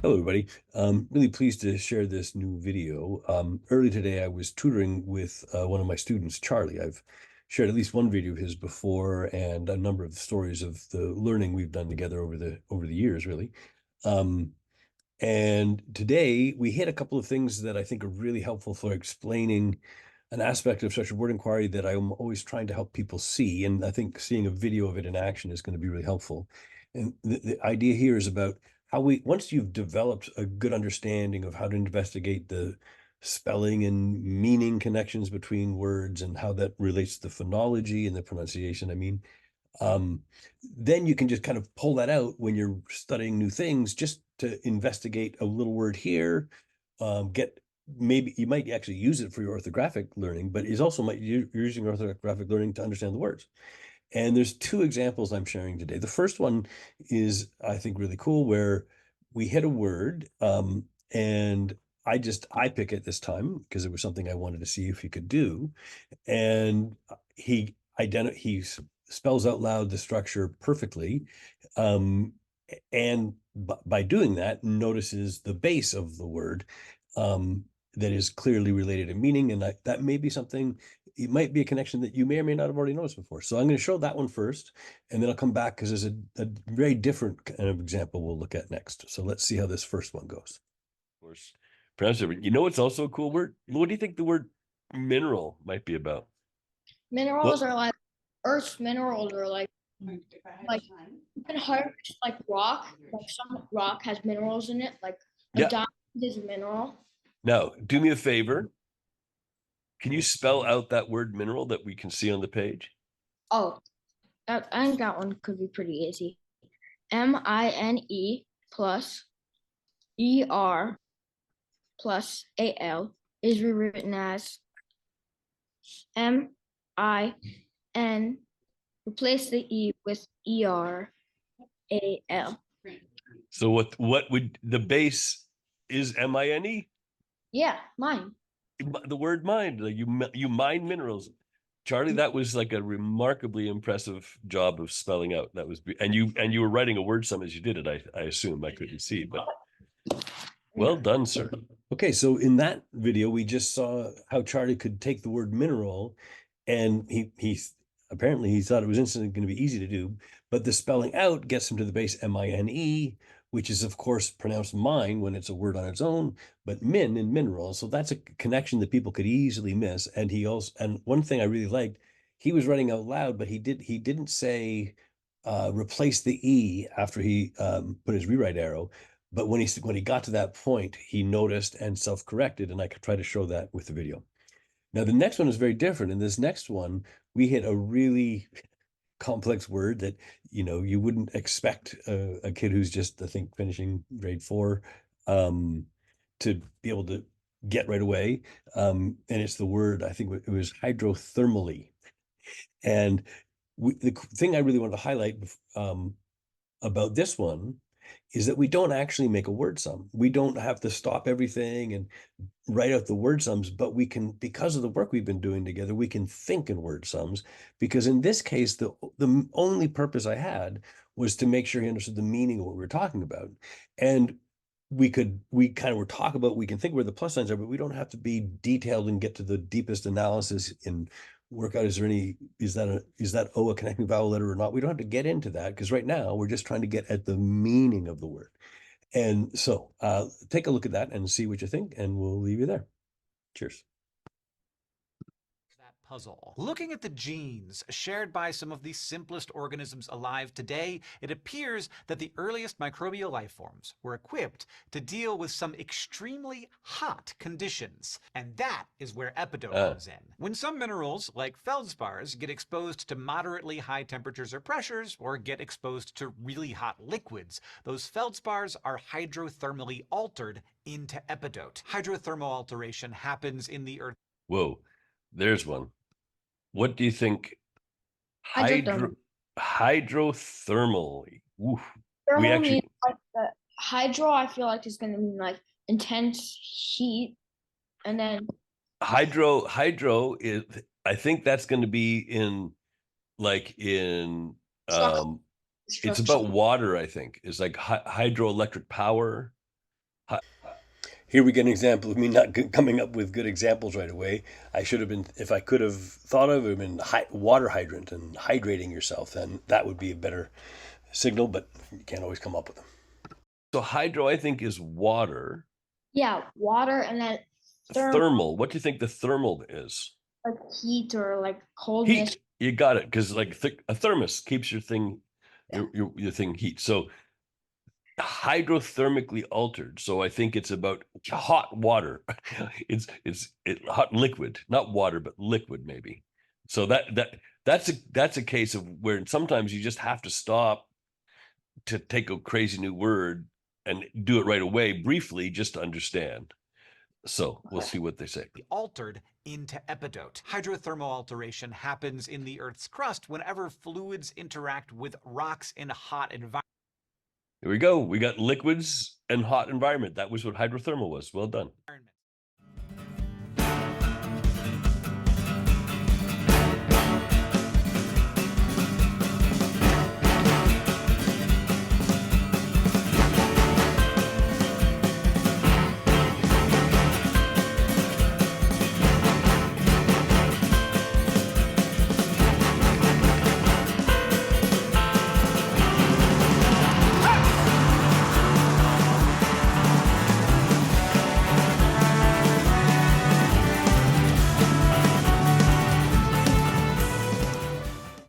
Hello, everybody. Really pleased to share this new video. Early today, I was tutoring with one of my students, Charlie. I've shared at least one video of his before, and a number of stories of the learning we've done together over the years, really. And today we hit a couple of things that I think are really helpful for explaining an aspect of structured word inquiry that I'm always trying to help people see. And I think seeing a video of it in action is going to be really helpful. And the idea here is about how once you've developed a good understanding of how to investigate the spelling and meaning connections between words and how that relates to the phonology and the pronunciation, then you can just kind of pull that out when you're studying new things, just to investigate a little word here, maybe you might actually use it for your orthographic learning, but is also you're using orthographic learning to understand the words. And there's two examples I'm sharing today. The first one is, I think, really cool, where we hit a word, and I pick it this time because it was something I wanted to see if he could do. And he spells out loud the structure perfectly. And by doing that, notices the base of the word, that is clearly related in meaning. And that may be something, it might be a connection that you may or may not have already noticed before. So I'm going to show that one first, and then I'll come back because there's a very different kind of example we'll look at next. So let's see how this first one goes. Of course, you know, it's also a cool word. What do you think the word mineral might be about? Minerals are like Earth's minerals are like you can harvest like rock, like some rock has minerals in it, like a diamond is a mineral. Now, do me a favor. Can you spell out that word mineral that we can see on the page? Oh, I think that one could be pretty easy. MINE plus ER plus AL is rewritten as MIN. Replace the E with ERAL. So what would the base is? MINE? Yeah, mine. The word mine, like you mine minerals. Charlie, that was like a remarkably impressive job of spelling out. That was, and you were writing a word sum as you did it. I assume. I couldn't see, but well done, sir. Okay, so in that video, we just saw how Charlie could take the word mineral, and he apparently he thought it was instantly going to be easy to do, but the spelling out gets him to the base MINE, which is of course pronounced mine when it's a word on its own, but min in mineral. So that's a connection that people could easily miss. And one thing I really liked, he was writing out loud, but he didn't say replace the E after he put his rewrite arrow. But when he got to that point, he noticed and self-corrected, and I could try to show that with the video. Now, the next one is very different. In this next one, we hit a really complex word that, you wouldn't expect a kid who's just, I think, finishing grade 4 to be able to get right away. And it's the word, I think it was hydrothermally. And the thing I really wanted to highlight about this one is that we don't actually make a word sum. We don't have to stop everything and write out the word sums, but we can, because of the work we've been doing together, we can think in word sums. Because in this case, the only purpose I had was to make sure he understood the meaning of what we were talking about. And we can think where the plus signs are, but we don't have to be detailed and get to the deepest analysis and work out, is that O a connecting vowel letter or not? We don't have to get into that, because right now we're just trying to get at the meaning of the word. And so take a look at that and see what you think, and we'll leave you there. Cheers. Puzzle. Looking at the genes shared by some of the simplest organisms alive today, it appears that the earliest microbial life forms were equipped to deal with some extremely hot conditions. And that is where epidote comes in. When some minerals, like feldspars, get exposed to moderately high temperatures or pressures, or get exposed to really hot liquids, those feldspars are hydrothermally altered into epidote. Hydrothermal alteration happens in the Earth. Whoa, there's one. What do you think? Hydrothermal. Oof. Hydro, I feel like, is going to mean like intense heat, and then hydro is, I think that's going to be in it's about water. I think it's like hydroelectric power. Here we get an example of me not coming up with good examples right away. I should have been, if I could have thought of it, would have been water hydrant and hydrating yourself, then that would be a better signal, but you can't always come up with them. So hydro, I think, is water. Yeah, water, and then Thermal. What do you think the thermal is? like heat or like coldness. Heat. You got it, because like a thermos keeps your thing, your thing heat. So hydrothermically altered. So I think it's about hot water. it's hot liquid, not water, but liquid maybe. So that's a case of where sometimes you just have to stop to take a crazy new word and do it right away, briefly, just to understand. So we'll see what they say. Altered into epidote. Hydrothermal alteration happens in the Earth's crust whenever fluids interact with rocks in a hot environment. Here we go. We got liquids and hot environment. That was what hydrothermal was. Well done.